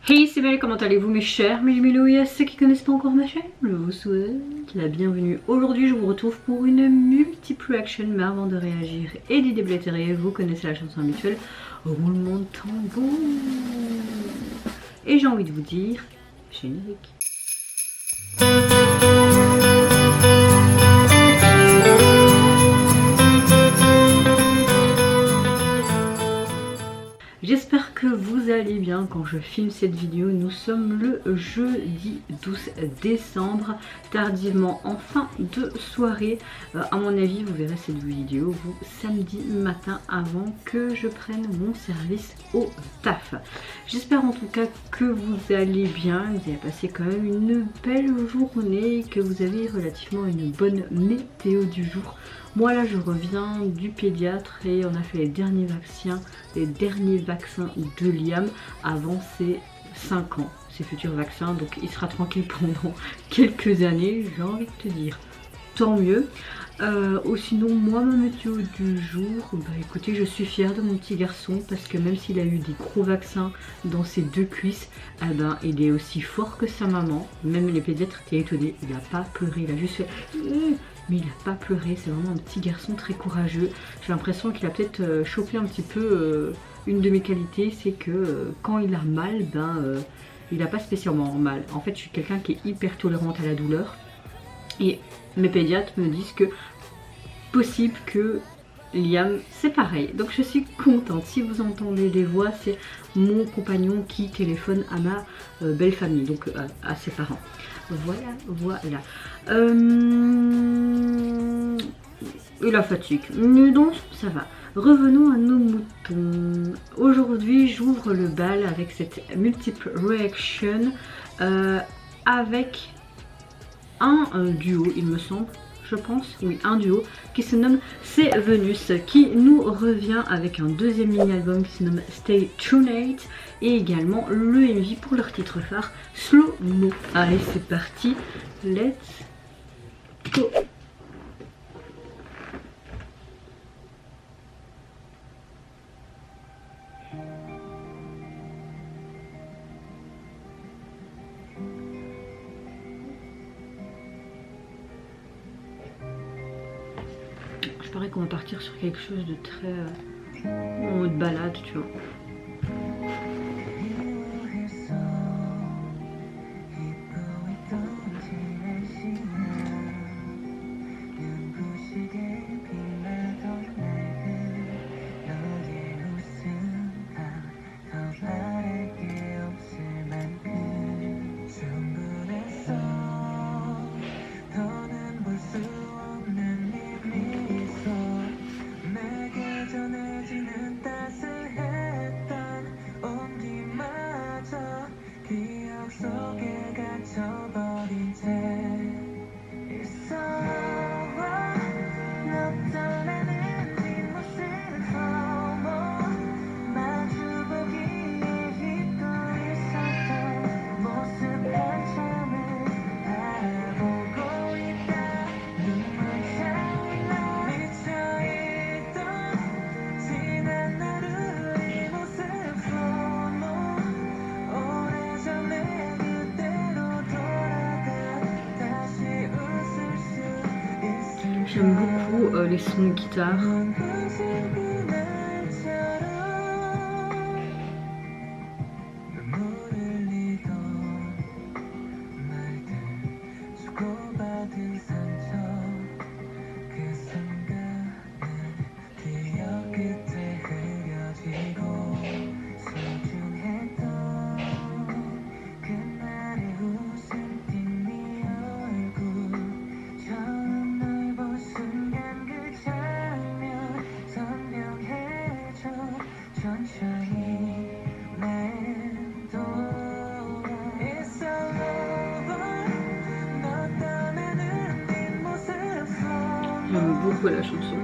Hey, c'est Belle, comment allez-vous mes chers Milou et à ceux qui connaissent pas encore ma chaîne, je vous souhaite la bienvenue. Aujourd'hui je vous retrouve pour une multiple action, mais avant de réagir et d'y déblatérer, vous connaissez la chanson habituelle, roulement de tambour. Et j'ai envie de vous dire, générique. J'espère que vous allez bien quand je filme cette vidéo. Nous sommes le jeudi 12 décembre, tardivement en fin de soirée. À mon avis, vous verrez cette vidéo vous samedi matin avant que je prenne mon service au taf. J'espère en tout cas que vous allez bien, que vous avez passé quand même une belle journée, que vous avez relativement une bonne météo du jour. Moi là je reviens du pédiatre et on a fait les derniers vaccins de Liam avant ses 5 ans, ses futurs vaccins, donc il sera tranquille pendant quelques années, j'ai envie de te dire, tant mieux. Sinon moi ma météo du jour, bah écoutez, je suis fière de mon petit garçon parce que même s'il a eu des gros vaccins dans ses 2 cuisses, eh ben, il est aussi fort que sa maman. Même les pédiatres étaient étonnés, il n'a pas pleuré, il a juste fait mais il n'a pas pleuré, c'est vraiment un petit garçon très courageux. J'ai l'impression qu'il a peut-être chopé un petit peu une de mes qualités, c'est que quand il a mal, il n'a pas spécialement mal. En fait, je suis quelqu'un qui est hyper tolérante à la douleur. Et mes pédiatres me disent que possible que Liam, c'est pareil. Donc je suis contente. Si vous entendez des voix, c'est mon compagnon qui téléphone à ma belle famille, donc à ses parents. Voilà. Et la fatigue. Mais donc ça va. Revenons à nos moutons. Aujourd'hui, j'ouvre le bal avec cette multiple reaction avec un duo, il me semble. Je pense, oui, un duo qui se nomme C'est Venus, qui nous revient avec un deuxième mini-album qui se nomme Stay Tonight et également le MV pour leur titre phare Slow Mo. Allez, c'est parti, let's go. Je parie qu'on va partir sur quelque chose de très en mode balade, tu vois. J'aime beaucoup les sons de guitare. J'aime beaucoup la chanson.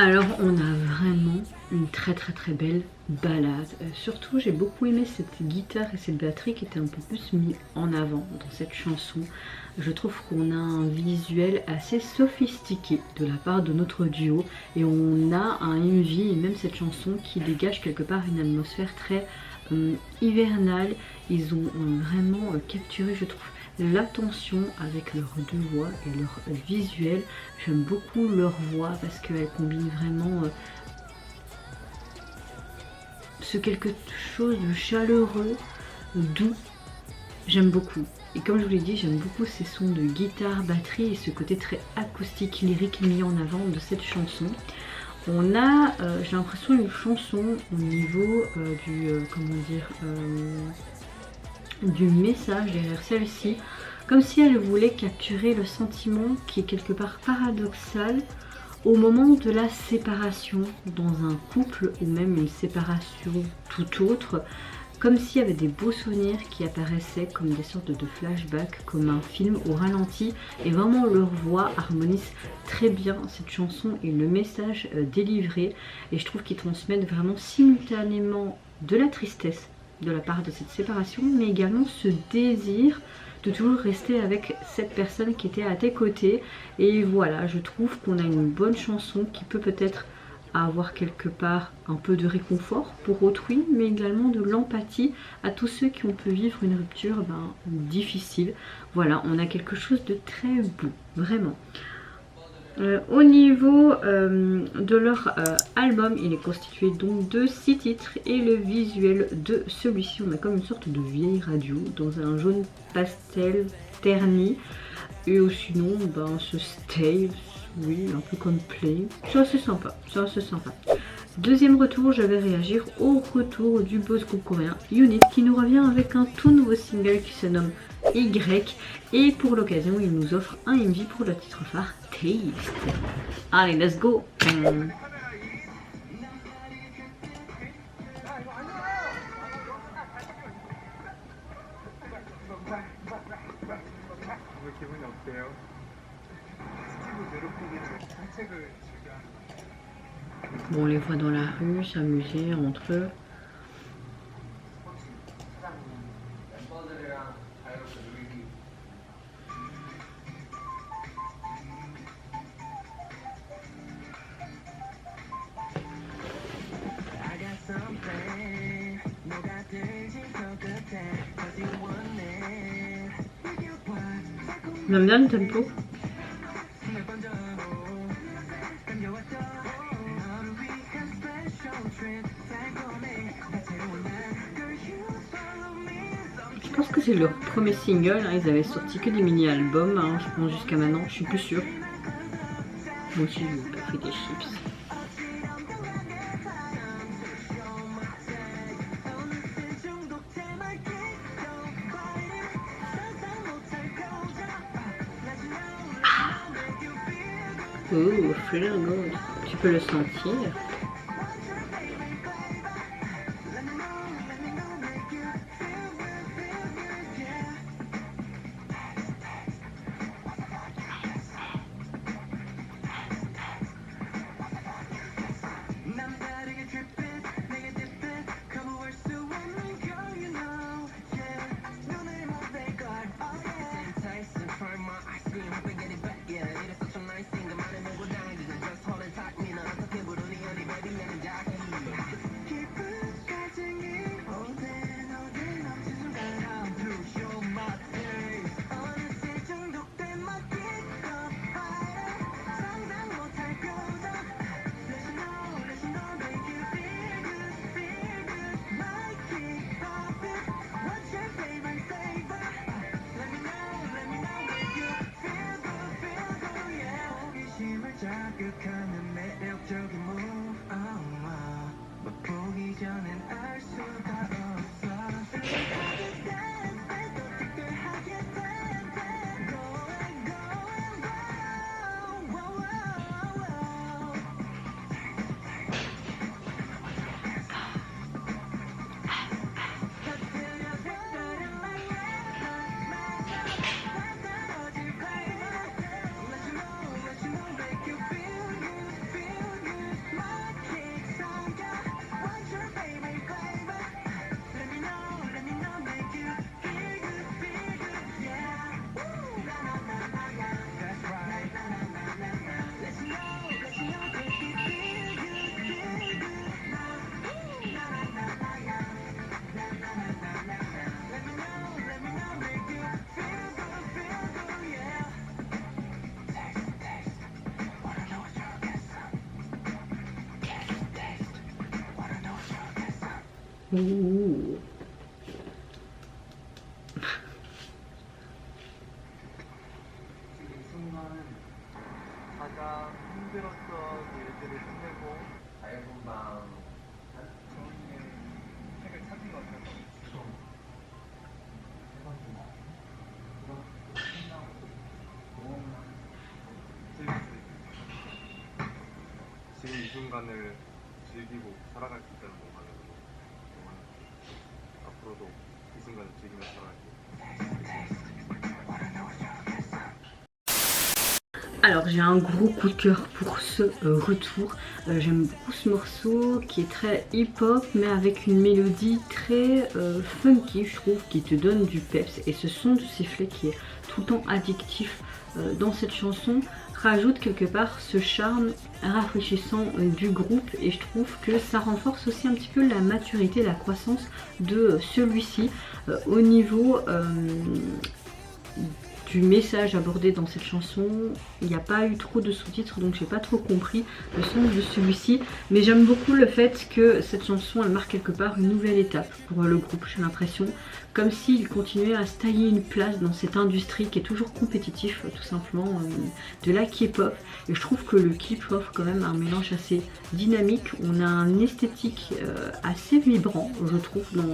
Alors on a vraiment une très belle balade. Surtout j'ai beaucoup aimé cette guitare et cette batterie qui étaient un peu plus mis en avant dans cette chanson. Je trouve qu'on a un visuel assez sophistiqué de la part de notre duo et on a un MV et même cette chanson qui dégage quelque part une atmosphère très hivernale. Ils ont vraiment capturé, je trouve, l'attention avec leurs deux voix et leur visuel. J'aime beaucoup leur voix parce qu'elle combine vraiment ce quelque chose de chaleureux, doux. J'aime beaucoup. Et comme je vous l'ai dit, j'aime beaucoup ces sons de guitare, batterie et ce côté très acoustique, lyrique mis en avant de cette chanson. On a, j'ai l'impression, une chanson au niveau du message derrière celle-ci, comme si elle voulait capturer le sentiment qui est quelque part paradoxal au moment de la séparation dans un couple ou même une séparation tout autre, comme s'il y avait des beaux souvenirs qui apparaissaient comme des sortes de flashbacks, comme un film au ralenti, et vraiment leur voix harmonise très bien cette chanson et le message délivré, et je trouve qu'ils transmettent vraiment simultanément de la tristesse de la part de cette séparation, mais également ce désir de toujours rester avec cette personne qui était à tes côtés. Et voilà, je trouve qu'on a une bonne chanson qui peut peut-être avoir quelque part un peu de réconfort pour autrui, mais également de l'empathie à tous ceux qui ont pu vivre une rupture difficile. Voilà, on a quelque chose de très beau, vraiment. Au niveau de leur album, il est constitué donc de 6 titres et le visuel de celui-ci, on a comme une sorte de vieille radio dans un jaune pastel terni, et sinon ce style, oui, un peu comme Play, c'est assez sympa, c'est assez sympa. Deuxième retour, je vais réagir au retour du boss groupe coréen Unit qui nous revient avec un tout nouveau single qui se nomme Y, et pour l'occasion il nous offre un MV pour le titre phare Taste. Allez, let's go. Bon, on les voit dans la rue s'amuser entre eux. J'aime bien le tempo. Je pense que c'est leur premier single, hein. Ils avaient sorti que des mini-albums, hein, je pense jusqu'à maintenant, je suis plus sûre. Moi aussi je vais pas fait des chips. Oh, feel good. Tu peux le sentir. Ouh. 지금 이 순간을 즐기고 살아갈 수 있다는 것만으로도 정말 앞으로도 이 순간을 즐기며 살아갈게요. Alors j'ai un gros coup de cœur pour ce retour. J'aime beaucoup ce morceau qui est très hip-hop mais avec une mélodie très funky, je trouve, qui te donne du peps. Et ce son du sifflet qui est tout le temps addictif dans cette chanson rajoute quelque part ce charme rafraîchissant du groupe, et je trouve que ça renforce aussi un petit peu la maturité, la croissance de celui-ci au niveau du message abordé dans cette chanson. Il n'y a pas eu trop de sous-titres, donc j'ai pas trop compris le sens de celui-ci, mais j'aime beaucoup le fait que cette chanson elle marque quelque part une nouvelle étape pour le groupe. J'ai l'impression comme s'il continuait à se tailler une place dans cette industrie qui est toujours compétitive, tout simplement, de la K-pop. Et je trouve que le clip offre quand même un mélange assez dynamique. On a un esthétique assez vibrant, je trouve, dans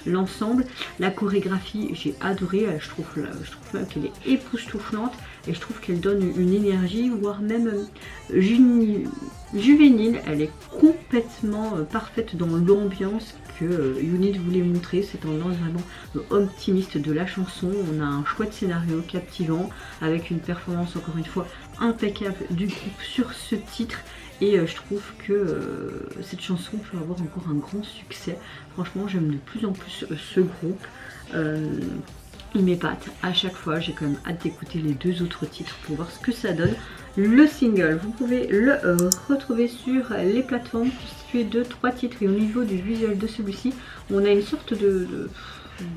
l'ensemble. La chorégraphie, j'ai adoré. Je trouve même qu'elle est époustouflante et je trouve qu'elle donne une énergie, voire même juvénile. Elle est complètement parfaite dans l'ambiance que Unit voulait montrer. C'est un vraiment optimiste de la chanson. On a un chouette scénario captivant avec une performance encore une fois impeccable du groupe sur ce titre. Et je trouve que cette chanson peut avoir encore un grand succès. Franchement, j'aime de plus en plus ce groupe. Il m'épate à chaque fois. J'ai quand même hâte d'écouter les deux autres titres pour voir ce que ça donne. Le single, vous pouvez le retrouver sur les plateformes, constitué de 3 titres. Et au niveau du visuel de celui-ci, on a une sorte de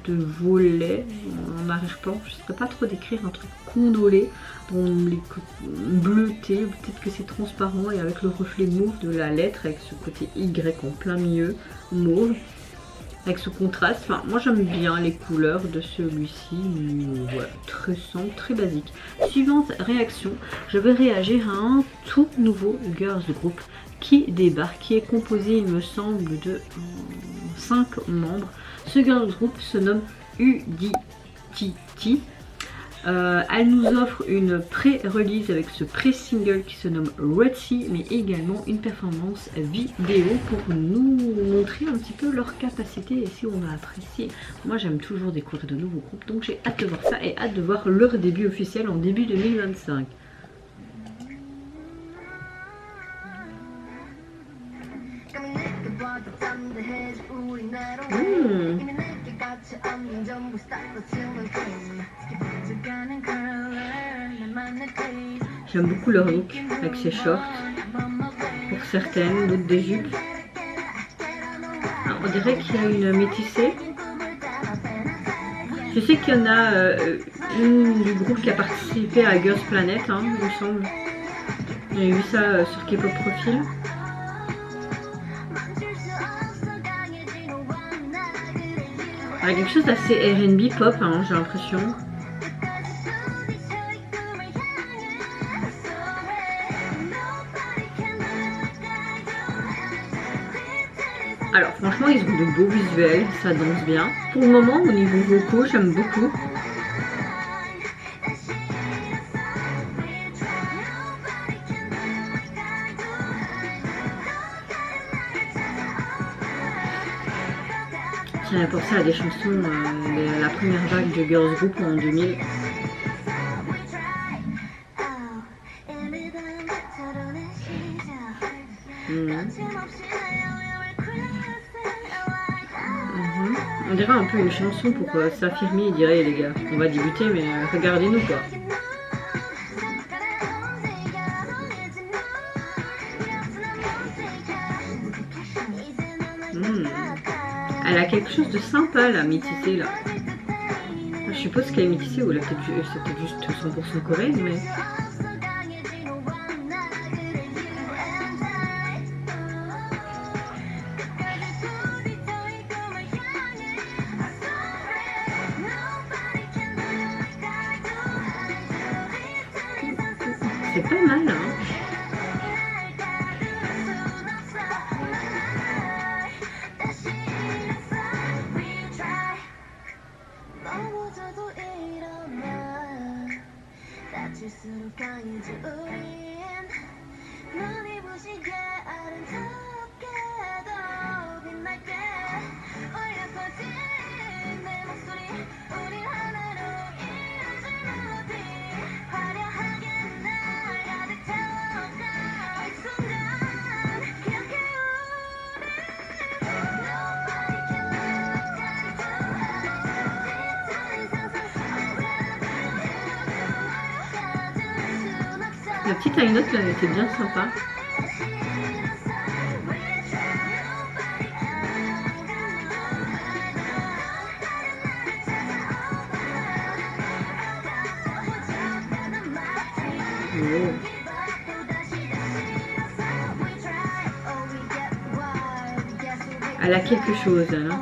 volet en arrière-plan. Je ne saurais pas trop décrire, un truc condolé, dont les bleuté, peut-être que c'est transparent, et avec le reflet mauve de la lettre, avec ce côté Y en plein milieu, mauve. Avec ce contraste, enfin moi j'aime bien les couleurs de celui-ci, voilà, très simple, très basique. Suivante réaction, je vais réagir à un tout nouveau girls group qui débarque, qui est composé il me semble de 5 membres. Ce girls group se nomme UDTT. Elle nous offre une pré-release avec ce pré-single qui se nomme Red Sea, mais également une performance vidéo pour nous montrer un petit peu leur capacité et si on va apprécier. Moi j'aime toujours découvrir de nouveaux groupes, donc j'ai hâte de voir ça et hâte de voir leur début officiel en début 2025. J'aime beaucoup leur look avec ces shorts, pour certaines, d'autres des jupes. Alors, on dirait qu'il y a une métissée. Je sais qu'il y en a une du groupe qui a participé à Girls Planet, hein, il me semble. J'ai vu ça sur K-pop Profil. Il y a quelque chose d'assez R&B pop, hein, j'ai l'impression. Alors franchement ils ont de beaux visuels, ça danse bien. Pour le moment au niveau vocaux j'aime beaucoup. J'avais pensé à des chansons, la première vague de girls group en 2000. On dirait un peu une chanson pour s'affirmer et dire hey, les gars, on va débuter mais regardez-nous quoi. Elle a quelque chose de sympa la métissée là. Je suppose qu'elle est métissée ou c'est peut-être juste 100% coréenne mais... C'est pas mal, hein. La petite anecdote là, elle était bien sympa. Oh. Elle a quelque chose, hein.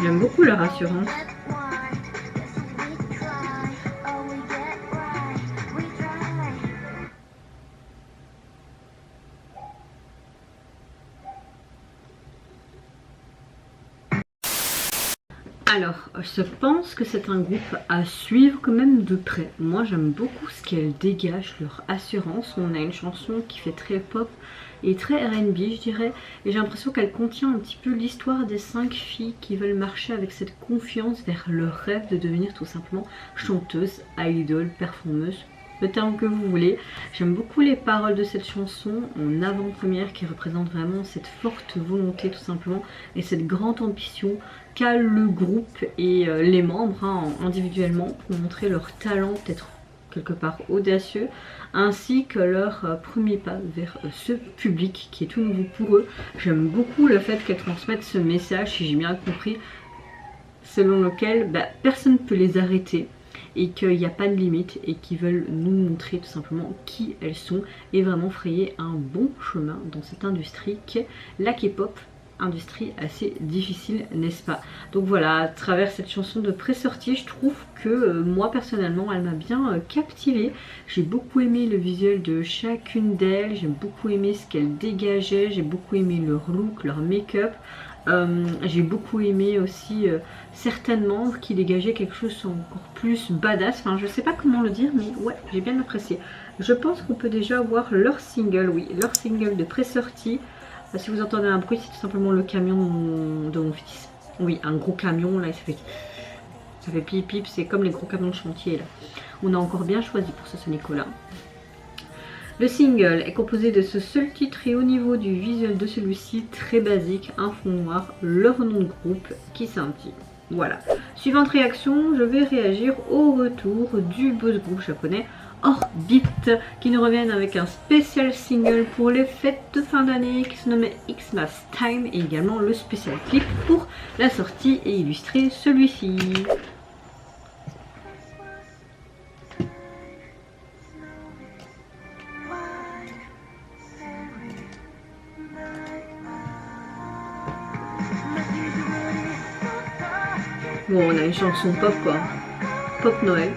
J'aime beaucoup leur assurance. Alors, je pense que c'est un groupe à suivre quand même de près. Moi, j'aime beaucoup ce qu'elles dégagent, leur assurance. On a une chanson qui fait très pop et très R&B, je dirais. Et j'ai l'impression qu'elle contient un petit peu l'histoire des 5 filles qui veulent marcher avec cette confiance vers leur rêve de devenir tout simplement chanteuse, idol, performeuse, le terme que vous voulez. J'aime beaucoup les paroles de cette chanson en avant-première qui représente vraiment cette forte volonté tout simplement et cette grande ambition qu'a le groupe et les membres individuellement pour montrer leur talent peut-être quelque part audacieux ainsi que leur premier pas vers ce public qui est tout nouveau pour eux. J'aime beaucoup le fait qu'elles transmettent ce message, si j'ai bien compris, selon lequel personne ne peut les arrêter et qu'il n'y a pas de limite et qu'ils veulent nous montrer tout simplement qui elles sont et vraiment frayer un bon chemin dans cette industrie qui est la K-pop, industrie assez difficile, n'est-ce pas? Donc voilà, à travers cette chanson de pré-sortie, je trouve que moi personnellement elle m'a bien captivée. J'ai beaucoup aimé le visuel de chacune d'elles, j'ai beaucoup aimé ce qu'elles dégageaient, j'ai beaucoup aimé leur look, leur make-up. J'ai beaucoup aimé aussi certains membres qui dégageaient quelque chose encore plus badass, enfin je sais pas comment le dire mais ouais j'ai bien apprécié. Je pense qu'on peut déjà voir leur single, oui leur single de pré-sortie. Si vous entendez un bruit c'est tout simplement le camion de mon fils. Oui un gros camion là, ça fait pip pip, c'est comme les gros camions de chantier là. On a encore bien choisi pour ce Nicolas. Le single est composé de ce seul titre et au niveau du visuel de celui-ci, très basique, un fond noir, leur nom de groupe qui scintille. Voilà. Suivante réaction, je vais réagir au retour du boss groupe japonais Orbit qui nous reviennent avec un spécial single pour les fêtes de fin d'année qui se nommait Xmas Time et également le spécial clip pour la sortie et illustrer celui-ci. Bon, on a une chanson pop quoi, pop Noël.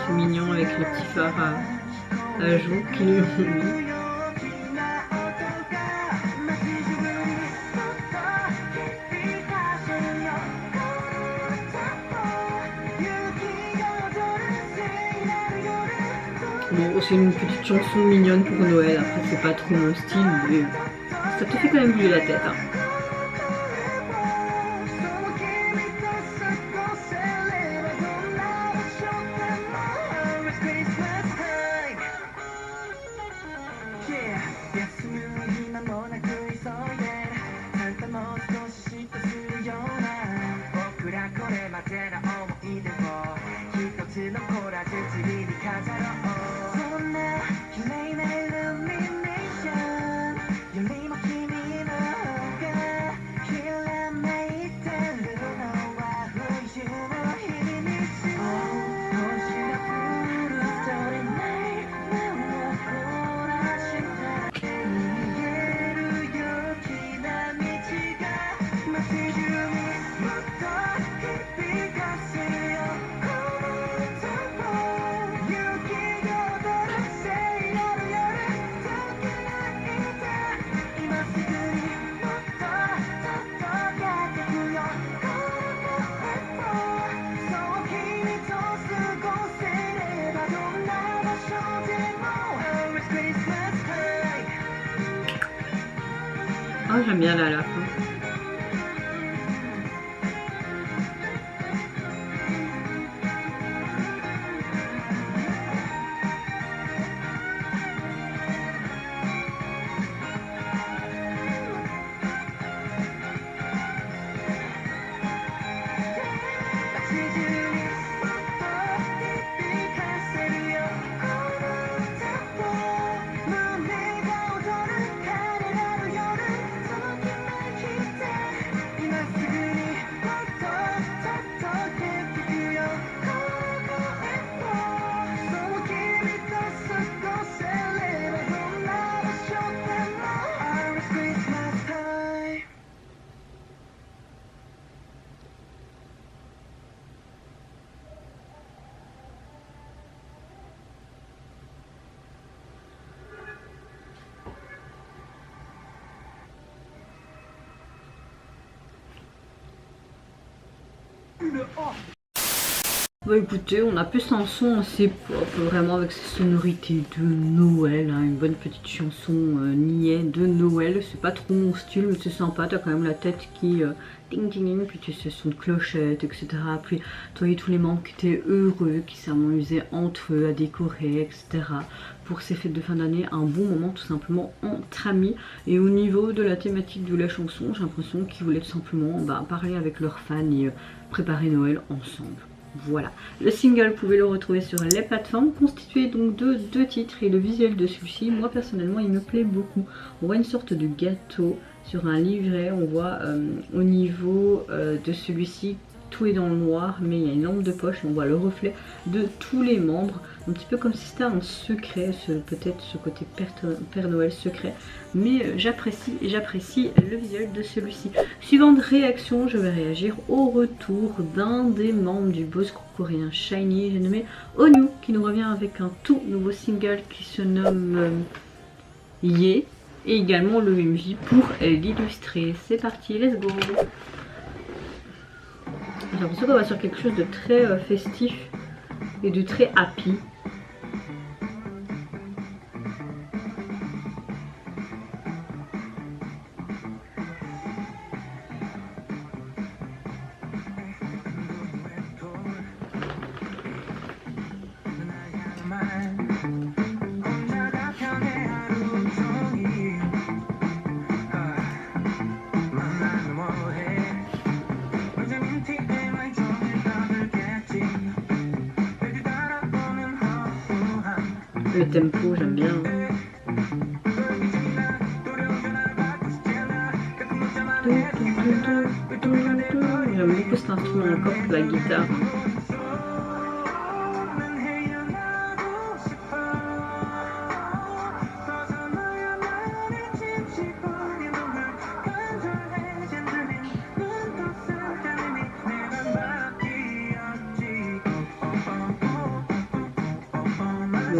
C'est mignon avec les petits phares à joues qui lui ont mis. Bon, c'est une petite chanson mignonne pour Noël, après c'est pas trop mon style, mais ça te fait quand même bouger la tête. Hein. Ah, j'aime bien là à la fin. Bah écoutez, on a plus un son assez pop, vraiment avec ses sonorités de Noël, hein, une bonne petite chanson niais de Noël. C'est pas trop mon style, mais c'est sympa, t'as quand même la tête qui ding ding ding, puis tu sais son de clochette, etc. Puis tu voyais tous les membres qui étaient heureux, qui s'amusaient entre eux à décorer, etc. Pour ces fêtes de fin d'année, un bon moment tout simplement entre amis. Et au niveau de la thématique de la chanson, j'ai l'impression qu'ils voulaient tout simplement parler avec leurs fans et préparer Noël ensemble. Voilà, le single, vous pouvez le retrouver sur les plateformes, constitué donc de 2 titres et le visuel de celui-ci, moi personnellement il me plaît beaucoup. On voit une sorte de gâteau sur un livret, on voit au niveau de celui-ci, tout est dans le noir, mais il y a une lampe de poche et on voit le reflet de tous les membres, un petit peu comme si c'était un secret, peut-être ce côté Père Noël secret, mais j'apprécie le visuel de celui-ci. Suivante réaction, je vais réagir au retour d'un des membres du boss groupe coréen SHINee, j'ai nommé Onyu, qui nous revient avec un tout nouveau single qui se nomme Ye, et également le MJ pour l'illustrer. C'est parti, let's go. J'ai l'impression qu'on va sur quelque chose de très festif et de très happy. Le tempo, j'aime bien. J'aime beaucoup cet instrument encore que la guitare. Oh.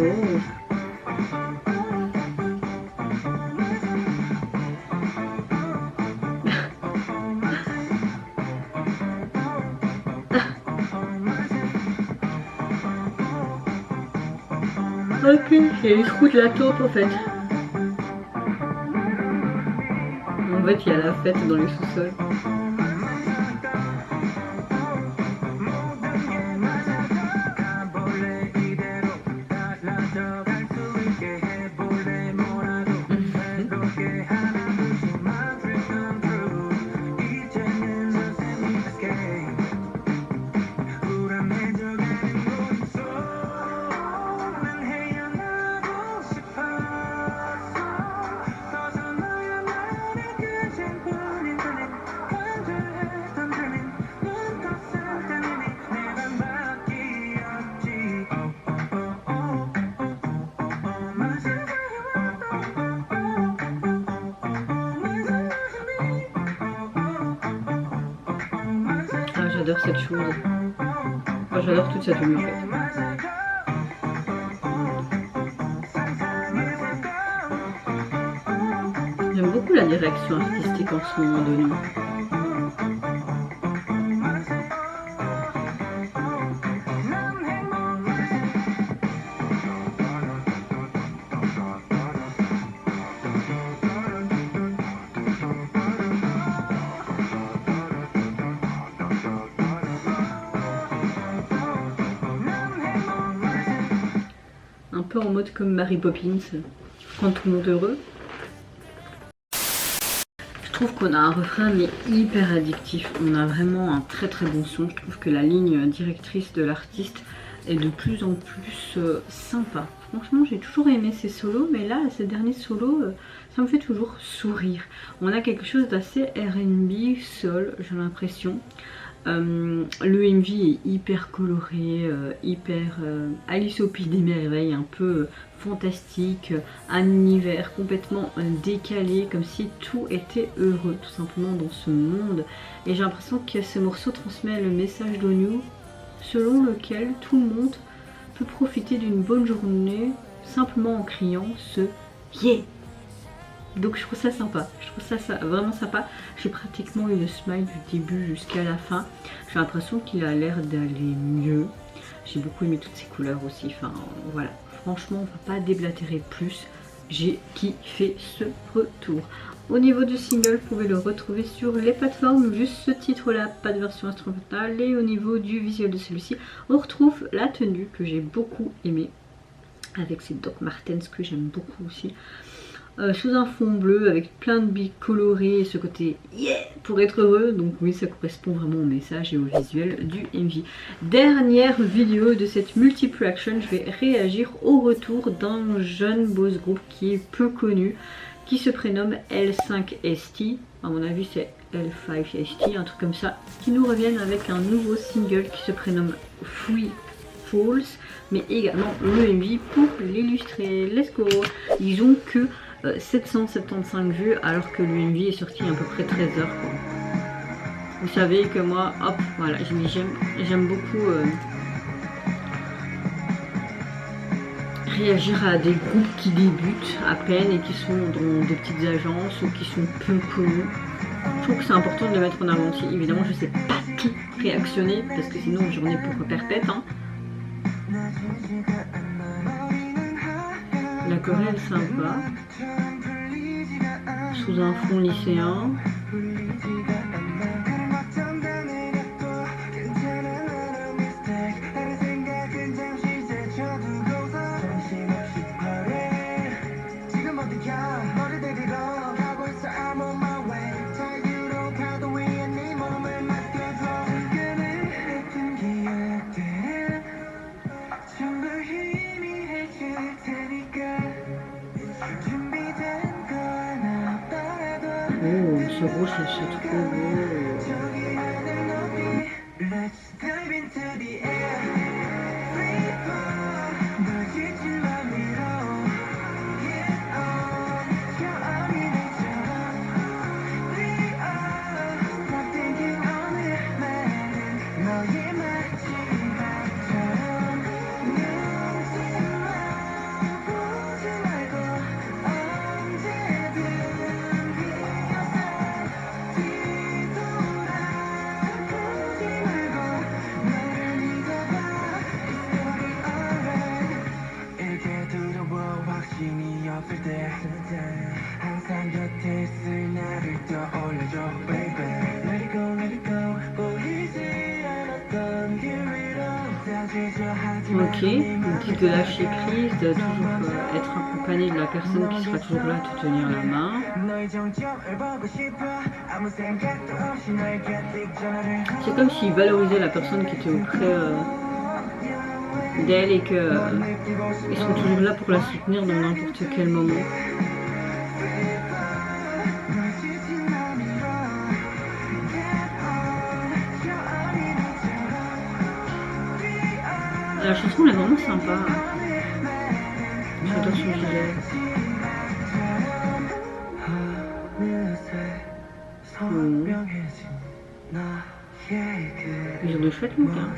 Ok, il y a les trous de la taupe en fait. En fait, il y a la fête dans les sous-sols. J'adore cette chose. Enfin, j'adore toute cette tenue en fait. J'aime beaucoup la direction artistique en ce moment donné. peu en mode comme Mary Poppins, rendre tout le monde heureux. Je trouve qu'on a un refrain mais hyper addictif, on a vraiment un très très bon son. Je trouve que la ligne directrice de l'artiste est de plus en plus sympa. Franchement j'ai toujours aimé ces solos, mais là ces derniers solos ça me fait toujours sourire. On a quelque chose d'assez R&B, soul, j'ai l'impression. Le MV est hyper coloré, hyper Alice au Pays des Merveilles, un peu fantastique, un univers complètement décalé, comme si tout était heureux tout simplement dans ce monde. Et j'ai l'impression que ce morceau transmet le message d'Onew selon lequel tout le monde peut profiter d'une bonne journée simplement en criant ce yeah. Donc je trouve ça sympa, je trouve ça vraiment sympa. J'ai pratiquement eu le smile du début jusqu'à la fin. J'ai l'impression qu'il a l'air d'aller mieux. J'ai beaucoup aimé toutes ces couleurs aussi, enfin voilà. Franchement on va pas déblatérer plus. J'ai kiffé ce retour. Au niveau du single, vous pouvez le retrouver sur les plateformes, juste ce titre là, pas de version instrumentale. Et au niveau du visuel de celui-ci, on retrouve la tenue que j'ai beaucoup aimée, avec ces Doc Martens que j'aime beaucoup aussi. Sous un fond bleu avec plein de billes colorées et ce côté yeah pour être heureux. Donc oui, ça correspond vraiment au message et au visuel du MV. Dernière vidéo de cette multiple action, je vais réagir au retour d'un jeune boss group qui est peu connu, qui se prénomme L5ST. À mon avis c'est L5ST, un truc comme ça, qui nous reviennent avec un nouveau single qui se prénomme Free Falls, mais également le MV pour l'illustrer. Let's go. Ils ont que 775 vues alors que le MV est sorti à peu près 13 heures quoi. Vous savez que moi, hop, voilà, j'aime beaucoup réagir à des groupes qui débutent à peine et qui sont dans des petites agences ou qui sont peu connus. Je trouve que c'est important de le mettre en avant aussi. Évidemment je sais pas tout réactionner parce que sinon j'en ai pour perpète hein. La chorale est sympa, sous un fond lycéen. Oh, ce rouge, c'est trop beau. Ok, le titre de lâcher prise, de toujours être accompagné de la personne qui sera toujours là à te tenir la main. C'est comme s'il valorisait la personne qui était auprès d'elle et qu'ils sont toujours là pour la soutenir dans n'importe quel moment. La chanson elle est vraiment sympa. J'adore son gilet. Ils ont de chouettes looks hein.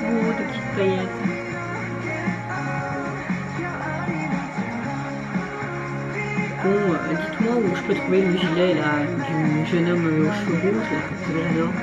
Oh, des petites paillettes. Bon, dites-moi où je peux trouver le gilet là, du jeune homme aux cheveux rouges, là, que j'adore.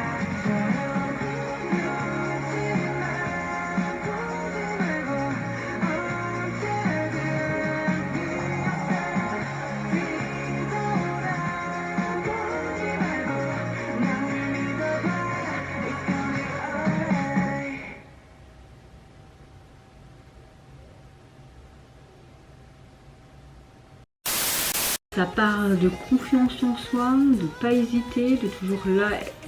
Ça parle de confiance en soi, de ne pas hésiter, de toujours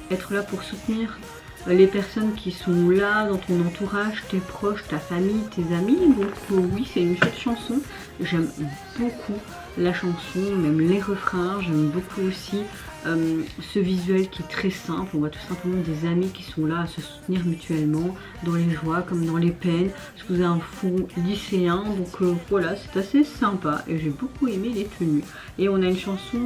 être là pour soutenir les personnes qui sont là dans ton entourage, tes proches, ta famille, tes amis. Donc oui, c'est une chouette chanson. J'aime beaucoup la chanson, même les refrains. J'aime beaucoup aussi ce visuel qui est très simple. On voit tout simplement des amis qui sont là à se soutenir mutuellement dans les joies comme dans les peines. Parce que vous avez un fond lycéen, donc voilà, c'est assez sympa et j'ai beaucoup aimé les tenues. Et on a une chanson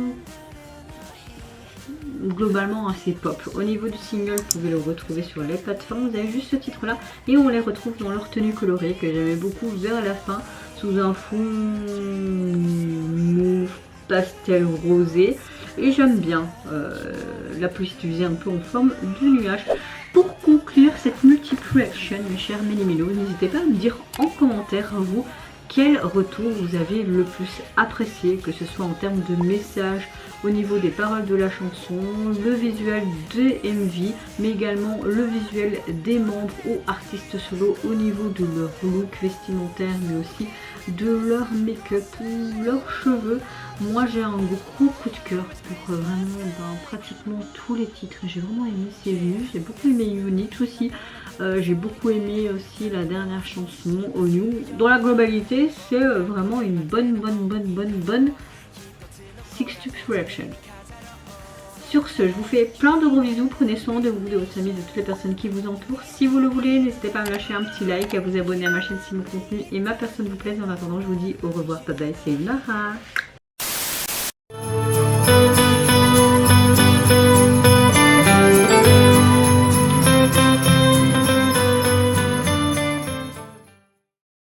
globalement assez pop. Au niveau du single, vous pouvez le retrouver sur les plateformes. Vous avez juste ce titre là et on les retrouve dans leur tenue colorée que j'aimais beaucoup vers la fin sous un fond mauve pastel rosé et j'aime bien la pluie diffusée un peu en forme de nuage. Pour conclure cette multi-reaction, mes chers méli-mélos, n'hésitez pas à me dire en commentaire vous quel retour vous avez le plus apprécié, que ce soit en termes de messages, au niveau des paroles de la chanson, le visuel des MV, mais également le visuel des membres ou artistes solo au niveau de leur look vestimentaire, mais aussi de leur make-up ou leurs cheveux. Moi j'ai un gros coup de cœur pour vraiment pratiquement tous les titres. J'ai vraiment aimé ces vues, j'ai beaucoup aimé Unix aussi. J'ai beaucoup aimé aussi la dernière chanson, Onyu. Dans la globalité, c'est vraiment une bonne Six Tubes Reaction. Sur ce, je vous fais plein de gros bisous. Prenez soin de vous, de votre famille, de toutes les personnes qui vous entourent. Si vous le voulez, n'hésitez pas à me lâcher un petit like, à vous abonner à ma chaîne si mon contenu et ma personne vous plaisent. En attendant, je vous dis au revoir, bye bye, c'est Nara.